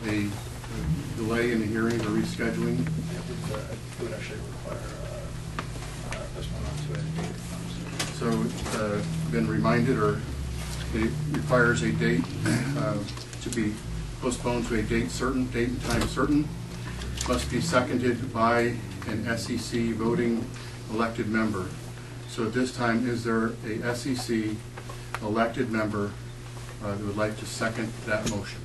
a delay in the hearing or rescheduling? It would actually require this one onto a date. So been reminded, or it requires a date to be postponed to a date certain, date and time certain, must be seconded by an SEC voting elected member. So at this time, is there a SEC elected member that would like to second that motion?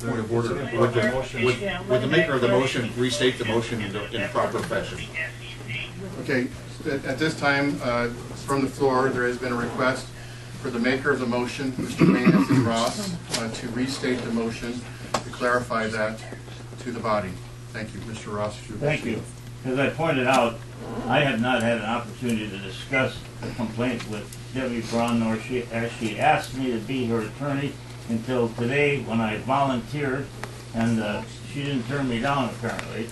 Point of order. Would the maker of the motion restate the motion in proper fashion? Okay, at this time, from the floor, there has been a request for the maker of the motion, Mr. Anthony Ross, to restate the motion to clarify that to the body. Thank you, Mr. Ross. Thank you. As I pointed out, I have not had an opportunity to discuss the complaint with Debbie Braun, nor as she asked me to be her attorney until today when I volunteered, and she didn't turn me down apparently.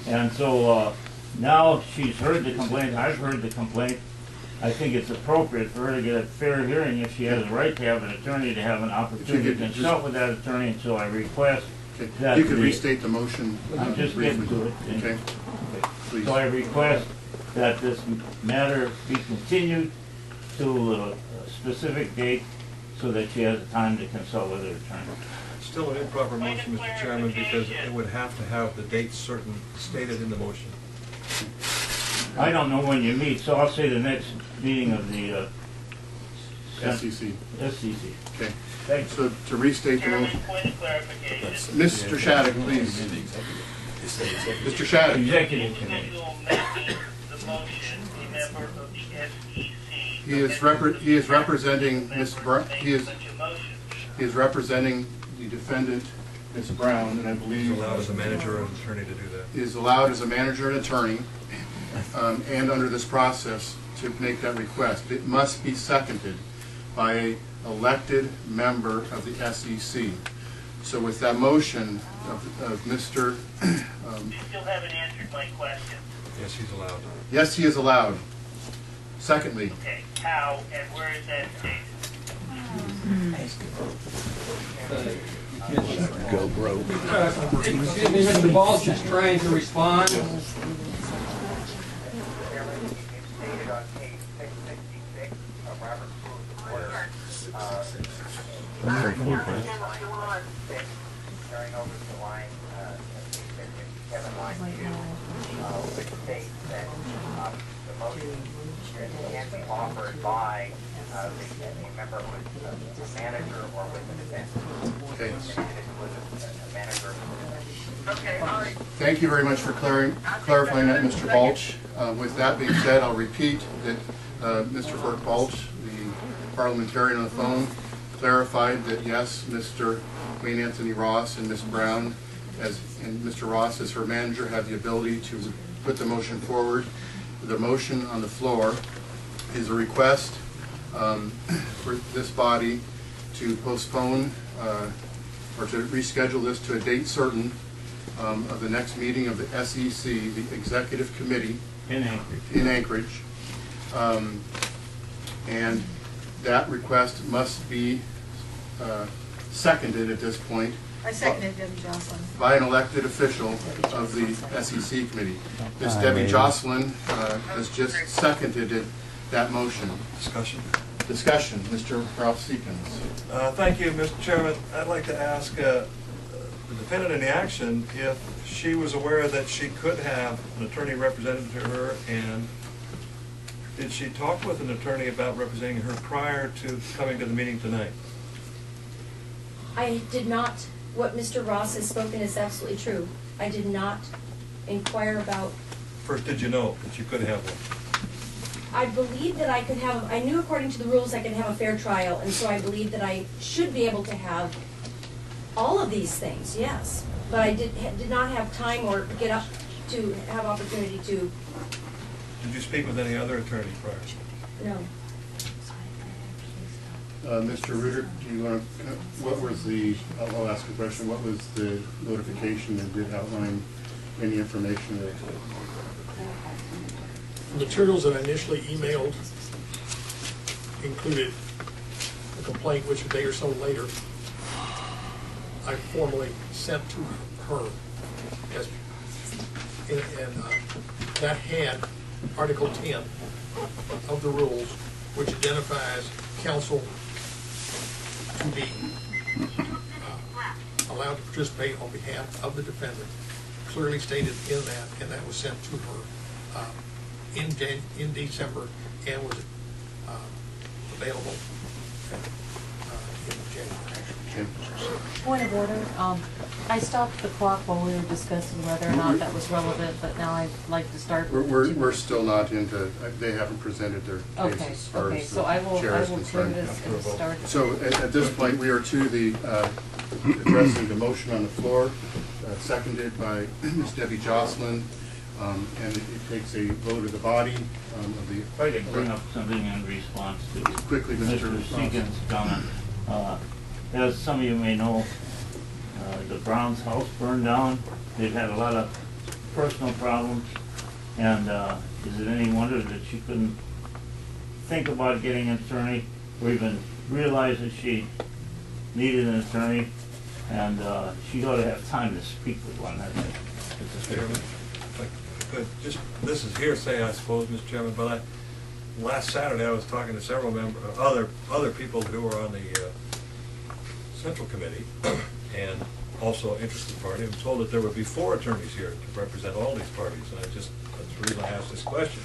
And so now she's heard the complaint, I've heard the complaint. I think it's appropriate for her to get a fair hearing if she has a right to have an attorney, to have an opportunity to consult with that attorney, and so I request that you could restate the motion. I'm just getting to it. Okay. Please. So I request that this matter be continued to a specific date so that she has time to consult with her attorney. Still an improper motion, Mr. Chairman, because it would have to have the date certain stated in the motion. I don't know when you meet, so I'll say the next meeting of the SEC. SEC. Okay. Thanks. So to restate the motion. Mr. Shattuck, please. Mr. Shattuck. Executive Committee. He is representing Ms. Brown. He is representing the defendant, Ms. Brown, and I believe He's allowed as a manager or an attorney to do that. Is allowed as a manager and attorney, and under this process to make that request. It must be seconded by an elected member of the SEC. So with that motion of Mr. You still haven't answered my question. Yes, he's allowed. Yes, he is allowed. Secondly. Okay, how and where is that stated? Go broke. Excuse me, Mr. Balch is trying to respond. It's stated on page 666 of Robert's Rules of Order. Carrying over to line 57, line 2, which states that the motion can be offered by a member who is a manager or with the defendant. Okay. A manager. Okay, all right. Thank you very much for clarifying that, Mr. Balch. With that being said, I'll repeat that Mr. Burt Balch, the parliamentarian on the phone, clarified that yes, Mr. Wayne Anthony Ross and Ms. Brown, and Mr. Ross as her manager, have the ability to put the motion forward. The motion on the floor is a request for this body to postpone or to reschedule this to a date certain of the next meeting of the SEC, the Executive Committee in Anchorage. And that request must be seconded at this point. I seconded Debbie Jocelyn. By an elected official of the SEC committee. Ms. Debbie Jocelyn has just seconded that motion. Discussion. Discussion. Mr. Ralph Seekins. Thank you, Mr. Chairman. I'd like to ask the defendant in the action if she was aware that she could have an attorney represented to her, and did she talk with an attorney about representing her prior to coming to the meeting tonight? I did not. What Mr. Ross has spoken is absolutely true. I did not inquire about... First, did you know that you could have one? I believe that I could have... I knew according to the rules I could have a fair trial, and so I believe that I should be able to have all of these things, yes. But I did not have time or get up to have opportunity to... Did you speak with any other attorney prior? No. Mr. Reuter, do you want to, what was the, I'll ask a question, what was the notification that did outline any information that... The materials that I initially emailed included a complaint which a day or so later I formally sent to her, as, and that had Article 10 of the rules, which identifies counsel to be allowed to participate on behalf of the defendant, clearly stated in that, and that was sent to her in December and was available in January. Point of order. I stopped the clock while we were discussing whether or not that was relevant, but now I'd like to start. We're still not into, they haven't presented their case Okay, as far okay, as so the I will chair is turn concerned. this and start. So at this point, we are to the addressing the motion on the floor, seconded by Ms. Debbie Jocelyn, and it takes a vote of the body of the. If I could bring up something in response to Quickly, Mr. Seegan's comment. As some of you may know, the Browns' house burned down. They've had a lot of personal problems, and is it any wonder that she couldn't think about getting an attorney, or even realize that she needed an attorney, and she ought to have time to speak with one. That's a Chairman, if I could, just, this is hearsay, I suppose, Mr. Chairman, but last Saturday I was talking to several other people who were on the Central Committee and also interested party. I'm told that there would be 4 attorneys here to represent all these parties, and that's the reason I asked this question,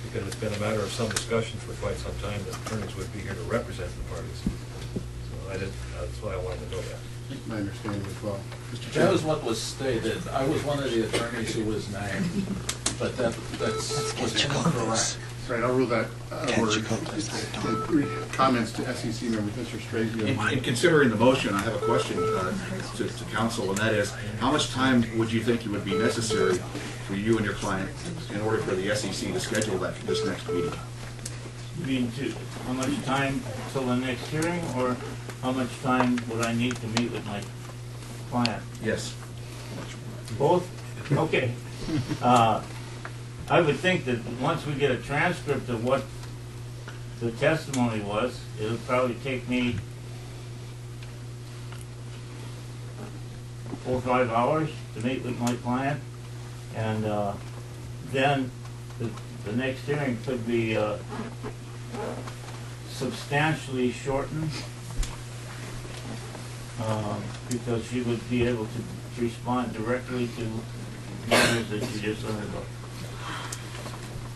because it's been a matter of some discussion for quite some time that attorneys would be here to represent the parties. So that's why I wanted to know that. My understanding as well. Mr. That Chairman. was what was stated. I was one of the attorneys who was named, but that's was incorrect. Right, I'll rule that word. Comments to SEC members, Mr. Straight. In considering the motion, I have a question to counsel, and that is, how much time would you think it would be necessary for you and your client in order for the SEC to schedule this next meeting? You mean how much time till the next hearing, or how much time would I need to meet with my client? Yes. Both? Okay. I would think that once we get a transcript of what the testimony was, it'll probably take me 4 or 5 hours to meet with my client, and then the next hearing could be substantially shortened, because she would be able to respond directly to matters that she just learned about.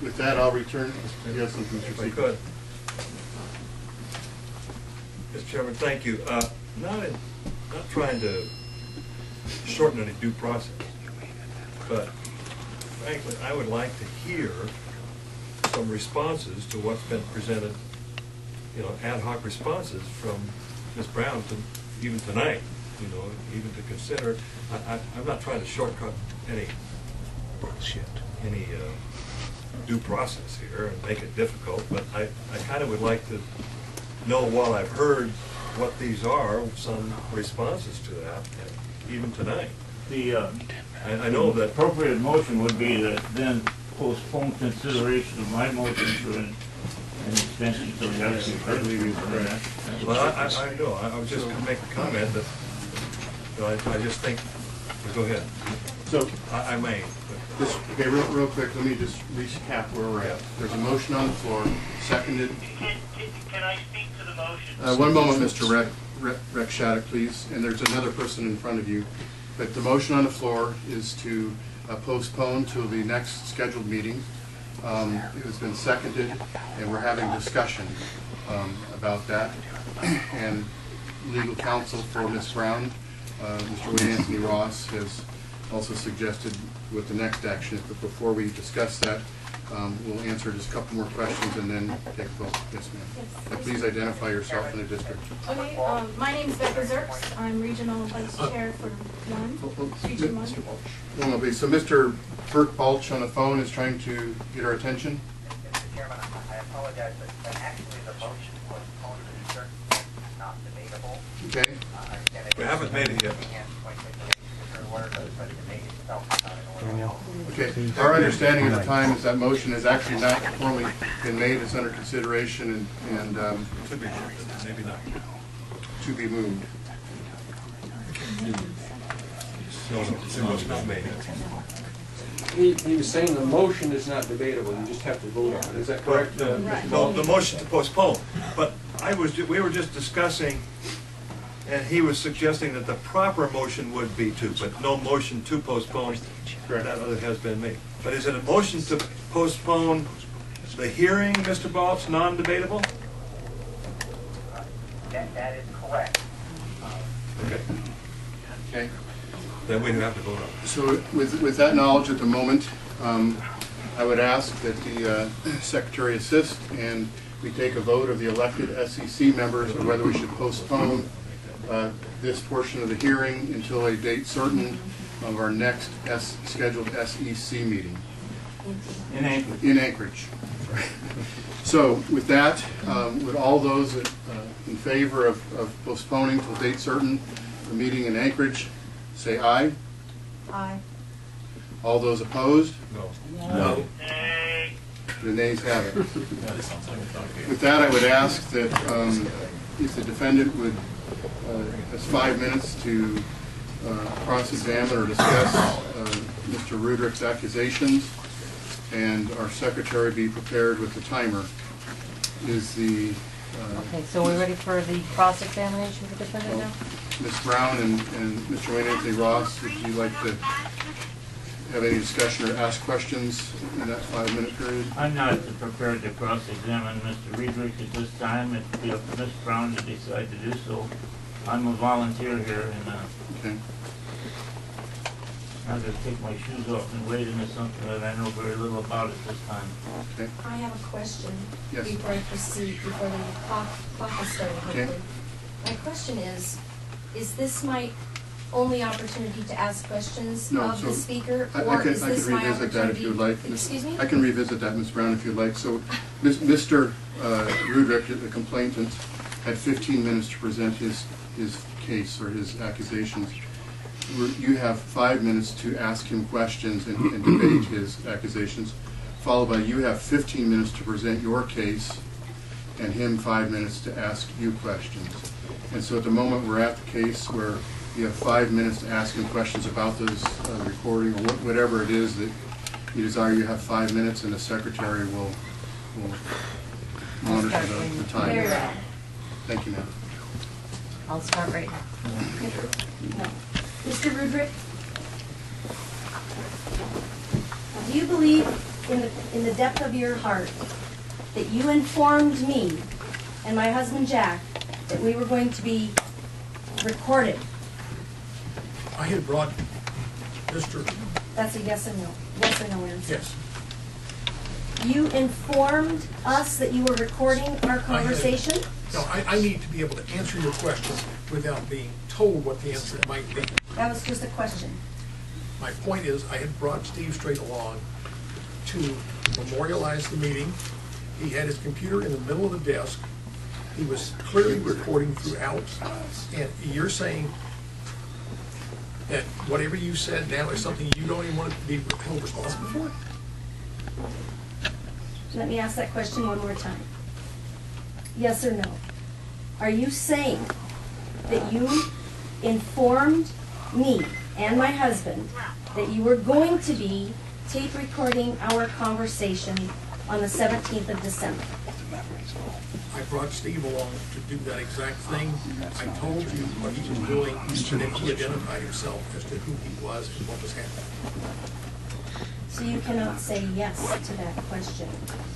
With that, I'll return. Yes, Mr. If I Seegan. could. Mr. Chairman, thank you. Not trying to shorten any due process, but frankly, I would like to hear some responses to what's been presented, ad hoc responses from Ms. Brown even tonight, even to consider. I'm not trying to shortcut any due process here and make it difficult, but I kind of would like to know, while I've heard what these are, some responses to that, even tonight. I know that appropriate motion would be to then postpone consideration of my motion for an extension until the actual hearing. Well, I know, I was just going to make a comment that, I just think, go ahead. So, I may. okay, real quick, let me just recap where we're at. There's a motion on the floor, seconded. Can I speak to the motion? One moment, Mr. Rex Shattuck, please, and there's another person in front of you. But the motion on the floor is to postpone to the next scheduled meeting. It has been seconded, and we're having discussion about that. And legal counsel for Ms. Brown, Mr. Wayne Anthony Ross, has also suggested with the next action. But before we discuss that, we'll answer just a couple more questions and then take a vote. Yes, ma'am. Yes. And please identify yourself in the district. Okay, my name's Becca Zerks. I'm Regional Vice Chair for Region 1. Okay, so Mr. Burt Balch on the phone is trying to get our attention. Mr. Chairman, I apologize, but actually the motion was called to certain extent not debatable. Okay. We haven't made it yet. Okay, our understanding at the time is that motion has actually not formally been made. It's under consideration and Could be, maybe not. to be moved. No, it was not made. He was saying the motion is not debatable, you just have to vote on it, is that correct? No, the motion to postpone, but we were just discussing, and he was suggesting that the proper motion would be to, but no motion to postpone, that other has been made. But is it a motion to postpone the hearing, Mr. Balch, non-debatable? That is correct. Okay, Okay. then we have to vote on it. So with that knowledge at the moment, I would ask that the Secretary assist and we take a vote of the elected SEC members on whether we should postpone this portion of the hearing until a date certain of our next scheduled SEC meeting. In Anchorage. In Anchorage. So with that, would all those in favor of postponing till date certain the meeting in Anchorage say aye? Aye. All those opposed? No. The nays have it. With that, I would ask that if the defendant would has 5 minutes to cross-examine or discuss Mr. Rudrick's accusations, and our secretary be prepared with the timer. Is the Okay, so we're ready for the cross-examination of the defendant now? Ms. Brown and Mr. Wayne Anthony Ross, would you like to have any discussion or ask questions in that 5-minute period? I'm not prepared to cross-examine Mr. Riedrich at this time. It'd be up to Ms. Brown to decide to do so. I'm a volunteer here, and Okay. I'm going to take my shoes off and wade into something that I know very little about at this time. Okay. I have a question Yes. before I proceed, before the clock is started, Okay. hopefully. My question is this my only opportunity to ask questions No, of the so speaker? I Or can is this my revisit that if you would like. opportunity? Excuse me? I can revisit that, Ms. Brown, if you'd like. So, Mr. Rudrick, the complainant, had 15 minutes to present his case or his accusations. You have 5 minutes to ask him questions and debate his accusations, followed by you have 15 minutes to present your case, and him 5 minutes to ask you questions. And so at the moment, we're at the case where you have 5 minutes to ask him questions about this recording or whatever it is that you desire. You have 5 minutes, and the secretary will monitor the time. Very well. Thank you, ma'am. I'll start right now. No. Mr. Rudrick, do you believe in the depth of your heart that you informed me and my husband Jack that we were going to be recorded? I had brought Mr. That's a yes or no. Yes or no answer. Yes. You informed us that you were recording our conversation? No, I need to be able to answer your question without being told what the answer might be. That was just a question. My point is, I had brought Steve straight along to memorialize the meeting. He had his computer in the middle of the desk. He was clearly recording throughout. And you're saying that whatever you said now is something you don't even want to be held responsible for? Let me ask that question one more time. Yes or no? Are you saying that you informed me and my husband that you were going to be tape recording our conversation on the 17th of December? I brought Steve along to do that exact thing. I told you what he was doing, and then he identified himself as to who he was and what was happening. So you cannot say yes to that question.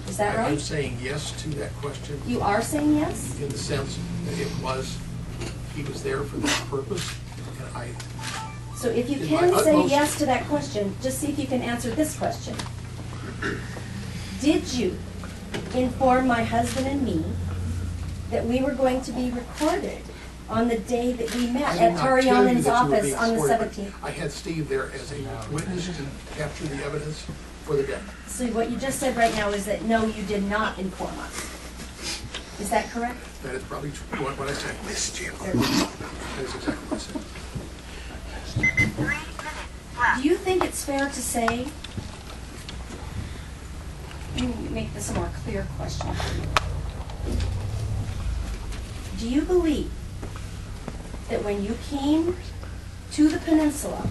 Is that I'm right? saying yes to that question You are saying yes? in the sense that he was there for this purpose, and I, So if you In my can say utmost- yes to that question, just see if you can answer this question. Did you inform my husband and me that we were going to be recorded on the day that we I met did at not tell you Tarianan's that you were office being on the recorded, but 17th? I had Steve there as a witness to capture the evidence for the day. So what you just said right now is that no, you did not inform us. Is that correct? That is probably what I said. Very good. That is exactly what I said. Do you think it's fair to say, let me make this a more clear question for you. Do you believe that when you came to the peninsula.